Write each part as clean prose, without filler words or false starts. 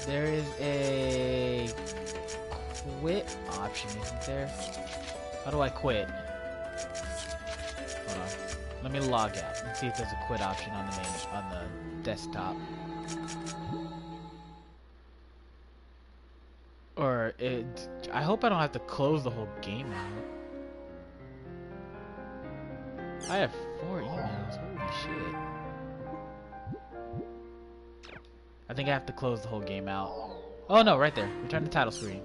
There is a quit option, isn't there? How do I quit? Hold on. Let me log out and see if there's a quit option on the desktop. Or I hope I don't have to close the whole game out. I have 4 emails. Holy shit. I think I have to close the whole game out. Oh no, right there. Return to title screen.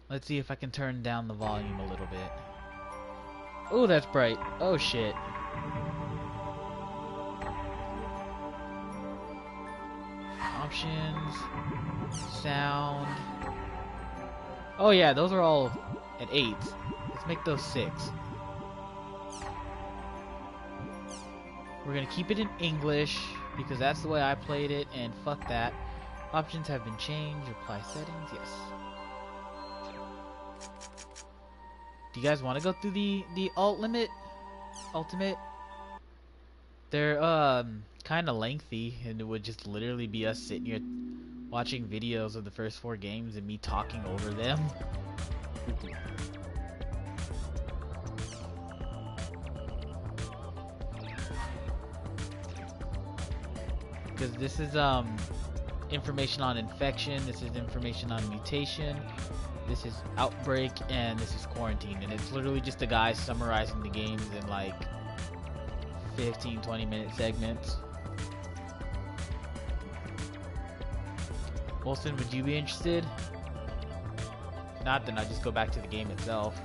Let's see if I can turn down the volume a little bit. Oh, that's bright. Oh shit. Options. Sound. Oh yeah, those are all at 8. Let's make those 6. We're gonna keep it in English because that's the way I played it, and fuck that. Options have been changed. Apply settings. Yes. Do you guys want to go through the ultimate? They're kind of lengthy, and it would just literally be us sitting here watching videos of the first 4 games and me talking over them. Because this is information on infection, this is information on mutation, this is outbreak, and this is quarantine, and it's literally just a guy summarizing the games in like 15-20 minute segments. Wilson, would you be interested? If not, then I just go back to the game itself.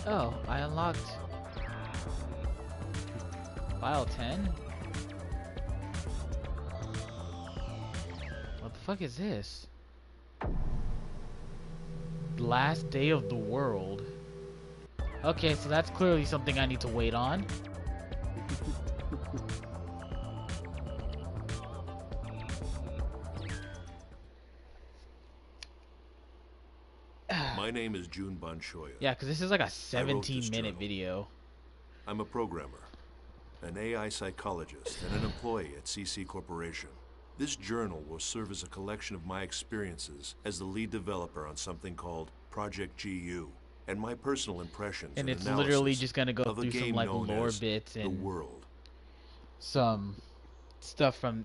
Oh, I unlocked file 10? What the fuck is this? Last day of the world. Okay, so that's clearly something I need to wait on. My name is June Banshoya. Yeah, because this is like a 17-minute video. I'm a programmer, an AI psychologist, and an employee at CC Corporation. This journal will serve as a collection of my experiences as the lead developer on something called Project GU, and my personal impressions And it's analysis literally just gonna go of a through some game like known lore as bits The and World. some stuff from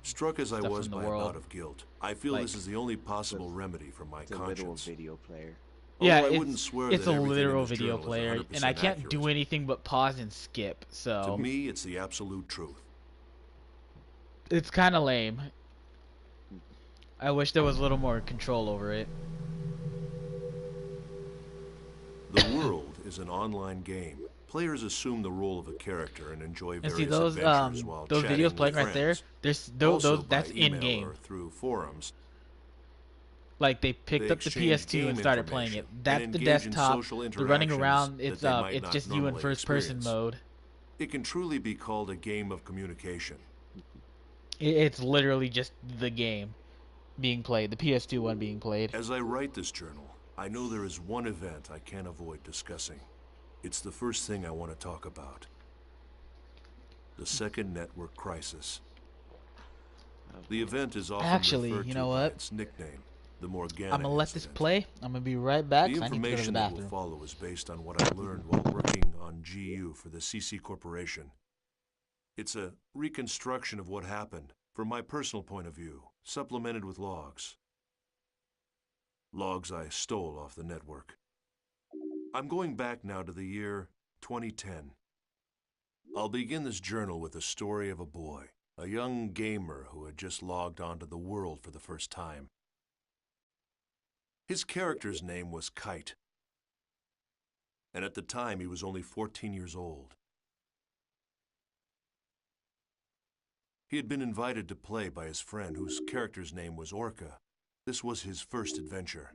Struck as I was by a world. bout of guilt, I feel Like, this is the only possible remedy for my It's a literal conscience. video player. yeah, Although I wouldn't swear it's that a everything in literal this video journal is player, 100% and I can't do accurate. anything but pause and skip. To So me, it's the absolute truth. it's kind of lame. I wish there was a little more control over it. The World is an online game. Players assume the role of a character and enjoy And various see those adventures while those chatting videos playing with right there. friends. There's Also those by that's in email game. or through forums. Like they picked They up the exchange PS2 game and started playing it. information That's and the engage in desktop. social They're running interactions around. that It's they might it's not just you in normally first person experience. mode. It can truly be called a game of communication. It's literally just the game being played, the PS2 one being played. As I write this journal, I know there is one event I can't avoid discussing. It's the first thing I want to talk about. The second network crisis. The event is often Actually, referred you to know by what? its nickname, the Morgana I'm gonna let this incident. play. I'm gonna be right back. The 'Cause I need to go to the information that will bathroom. follow is based on what I learned while working on GU for the CC Corporation. It's a reconstruction of what happened, from my personal point of view, supplemented with logs. Logs I stole off the network. I'm going back now to the year 2010. I'll begin this journal with the story of a boy, a young gamer who had just logged onto the world for the first time. His character's name was Kite, and at the time he was only 14 years old. He had been invited to play by his friend whose character's name was Orca. This was his first adventure.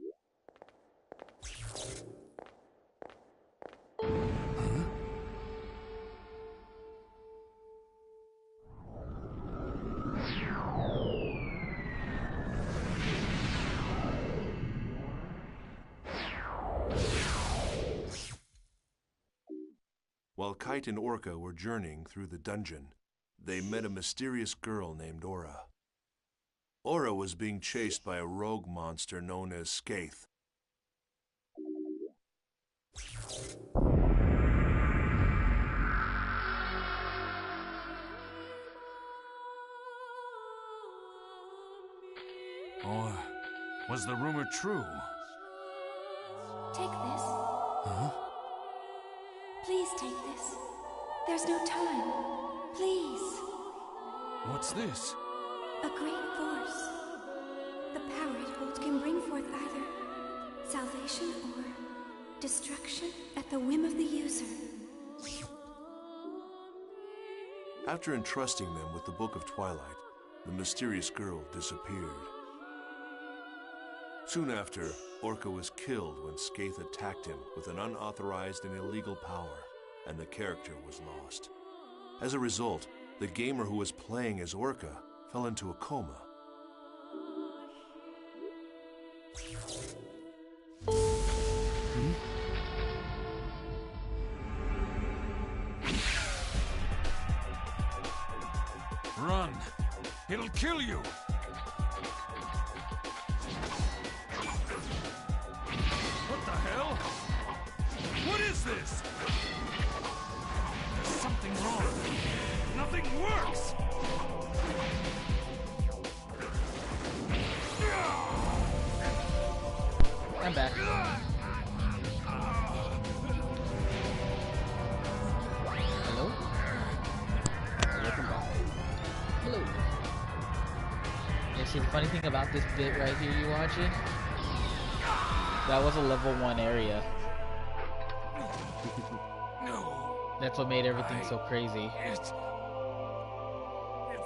While Kite and Orca were journeying through the dungeon, they met a mysterious girl named Aura. Aura was being chased by a rogue monster known as Skaith. Or was the rumor true? Take this. Huh? Please take this. There's no time. Please. What's this? A great force. The power it holds can bring forth either salvation or destruction at the whim of the user. After entrusting them with the Book of Twilight, the mysterious girl disappeared. Soon after, Orca was killed when Skaith attacked him with an unauthorized and illegal power, and the character was lost. As a result, the gamer who was playing as Orca fell into a coma. Run! It'll kill you! What the hell? What is this? There's something wrong. Nothing works! I'm back. Hello? Welcome back. Hello. Yeah, see, the funny thing about this bit right here you watching, that was a level 1 area. No. That's what made everything so crazy. It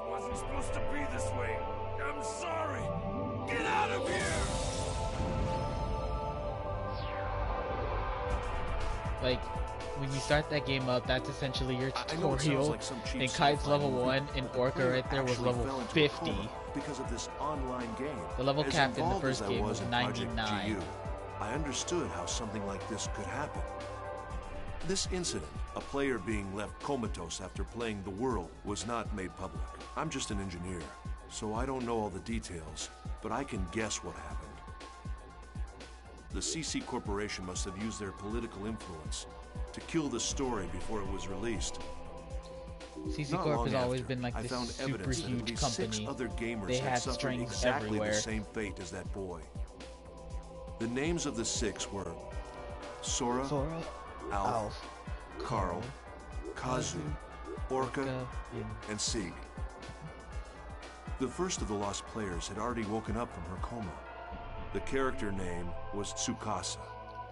wasn't supposed to be this way. I'm sorry. Get out of here! Like, when you start that game up, that's essentially your I know it sounds tutorial. like some cheap And Kite's sci-fi level movie, 1, and but the Orca player right there was actually level fell into a 50. coma because of this online game. The level As cap in the involved first as I game was in Project 99. GU, I understood how something like this could happen. This incident, a player being left comatose after playing the world, was not made public. I'm just an engineer, so I don't know all the details, but I can guess what happened. The CC Corporation must have used their political influence to kill the story before it was released. CC Not Corp long has always after, been like I this found super evidence that at huge least 6 company. other gamers They had had suffered strings exactly everywhere. the same fate as that boy. The names of the 6 were Sora, Alf, Carl, Kazu, Orca, and Sig. The first of the lost players had already woken up from her coma. The character name was Tsukasa.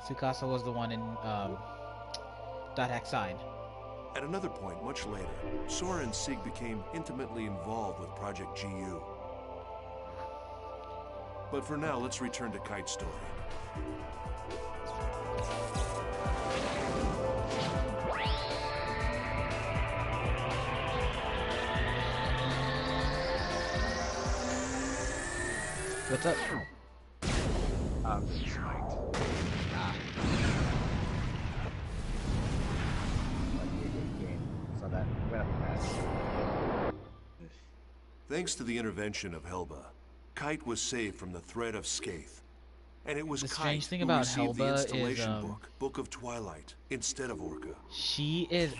Tsukasa was the one in Dot Hack Sign. At another point, much later, Sora and Sig became intimately involved with Project GU. But for now, let's return to Kite's story. What's up? I'm smite. Game. Saw that. Went up fast. Thanks to the intervention of Helba, Kite was saved from the threat of Skaith. And it was The Kite strange thing who about received the Helba is, installation book, Book of Twilight, instead of Orca. She is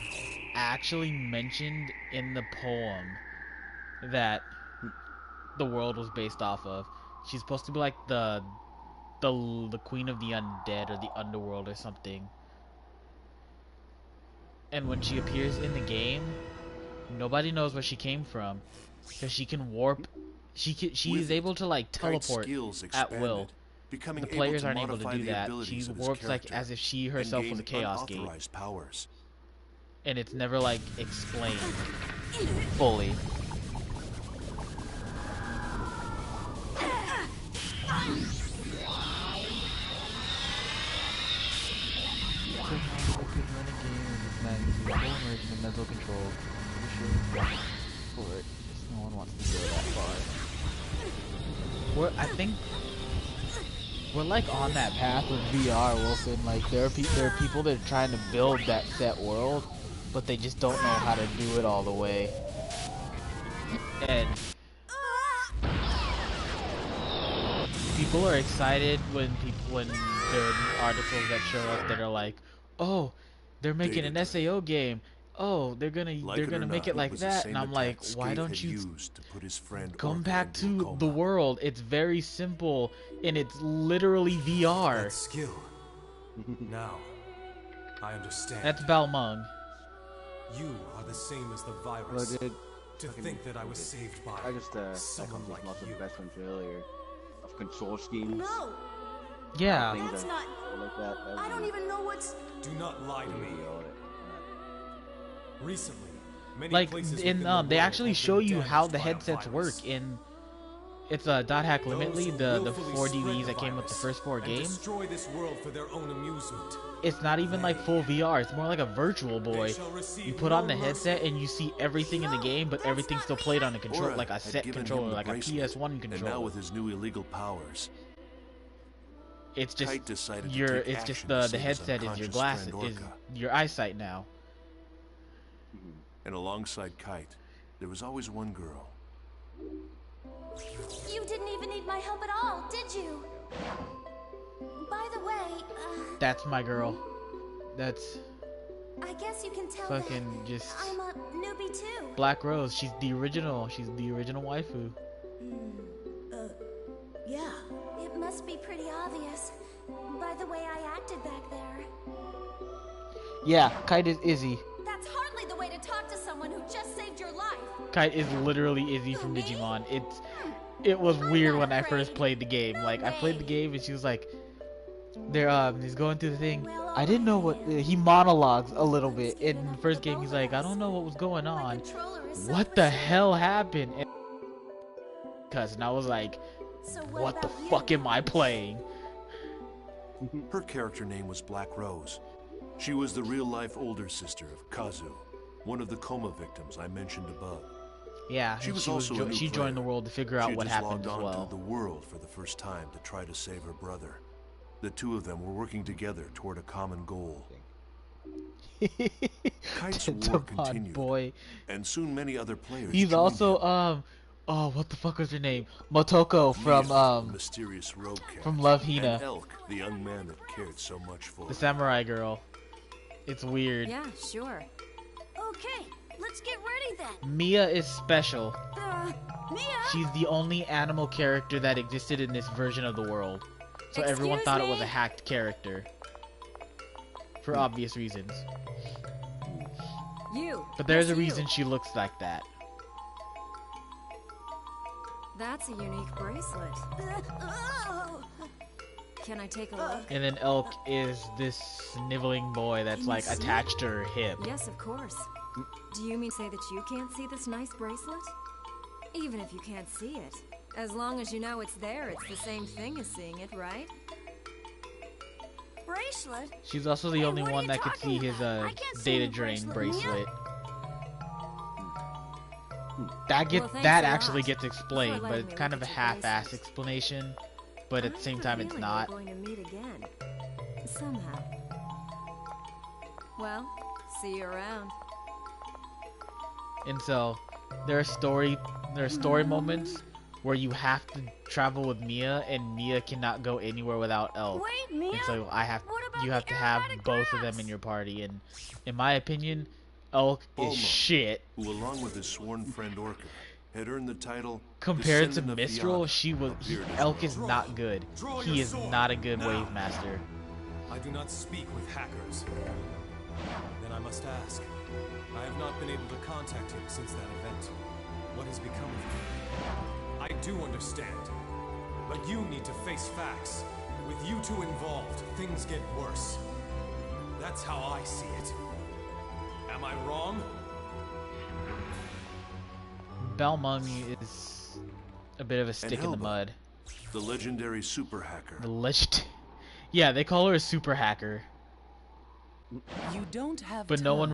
actually mentioned in the poem that the world was based off of. She's supposed to be like the queen of the undead or the underworld or something. And when she appears in the game, nobody knows where she came from, because she can warp. She is able to like Kite's teleport skills at will. expanded, becoming The players able to aren't able to modify do the that. abilities She of his warps like character as if she and herself gain was a chaos gate, unauthorized powers. and it's never like explained fully. Mental control. For it. No one wants to go that far. I think we're like on that path with VR, Wilson. Like there are people that are trying to build that set world, but they just don't know how to do it all the way. And people are excited when there are articles that show up that are like, oh, they're making an SAO game. Oh, they're gonna make it like that, and I'm like, why don't you come back to the world? It's very simple, and it's literally VR. That skill. Now, I understand. That's Balmung. You are the same as the Well, virus. dude, To think that I was saved by I just someone echoed like lots of you. the best ones earlier of control schemes. No, Yeah. Things that's that- not. like that. I don't even know what's. Do not lie to me. Recently, many Like places in within the they world actually have show been you how damaged the by a headsets virus. work in it's a dot hack limitly, Those who the willfully 4 spread DVDs the that came with the virus first 4 and games. destroy this world for their own amusement. It's not even like full VR, it's more like a virtual boy. shall receive You put on no the headset and you see everything in the game, but everything's still played on a control, Aura like a had set given him controller, the like a bracelet, PS1 And now controller. with his new illegal powers, It's just Kite decided to your take it's just action to the save his headset is your unconscious glasses friend is Orca. your eyesight now. And alongside Kite, there was always one girl. You didn't even need my help at all, did you? By the way, That's my girl. That's I guess you can tell fucking that just I'm a newbie too. Black Rose. She's the original waifu. Yeah. It must be pretty obvious by the way I acted back there. Yeah, Kite is Izzy. That's hardly the way to talk to someone who just saved your life. Kite is literally Izzy from Me? Digimon. It was weird not when I afraid. first played the game. No Like I played the way. game and she was like, he's going through the thing. Well, I didn't know what he monologues a little bit. In the first game, he's like, I don't know what was going My on. controller is What the self-assured. hell happened? And and I was like, So what the about you? fuck am I playing? Her character name was Black Rose. She was the real-life older sister of Kazu, one of the coma victims I mentioned above. Yeah, She and was also a new she joined the player. world to figure She out had what just happened logged as on well. to the world for the first time to try to save her brother. The two of them were working together toward a common goal. Kite's war Digimon continued, boy. and soon many other players He's joined also him. oh, what the fuck was her name? Motoko Mia, from the mysterious rogue cat, from Love and Hina, Elk, the young man that cared so much for the her. samurai girl. It's weird. Yeah, sure. Okay, let's get ready then. Mia is special. Mia. She's the only animal character that existed in this version of the world. So everyone Excuse thought it was me? a hacked character. For obvious reasons. You. But there's yes, a you. reason she looks like that. That's a unique bracelet. Oh. Can I take a look? And then Elk is this sniveling boy that's Can you like see attached to her hip. Yes, of course. Do you mean to say that you can't see this nice bracelet? Even if you can't see it, as long as you know it's there, it's the same thing as seeing it, right? Bracelet? She's also the Hey, only what are one you that could see talking his about? I can't see data any drain bracelet, Mia. bracelet. That Well, thanks that a actually lot gets explained, for but letting it's me kind look of a at your half-ass bracelet. explanation. But at the I same have time, a it's feeling not. We're going to meet again. Somehow. Well, see you around. And so there are story moments where you have to travel with Mia, and Mia cannot go anywhere without Elk. Wait, Mia. And so What about you the have to have aromatic both of them grass? in your party. And in my opinion, Elk Bulma, is shit. who along with his sworn friend Orca, had earned the title Compared to Descendant of Mistral, Fiana, appeared as Elk well. is not good. Draw He your is sword, not a good now. wave master. I do not speak with hackers. Then I must ask. I have not been able to contact him since that event. What has become of him? I do understand. But you need to face facts. With you two involved, things get worse. That's how I see it. Am I wrong? Balmung is a bit of a stick in the Elba. mud. The legendary super hacker. The legend. Yeah, they call her a super hacker, You don't have but no one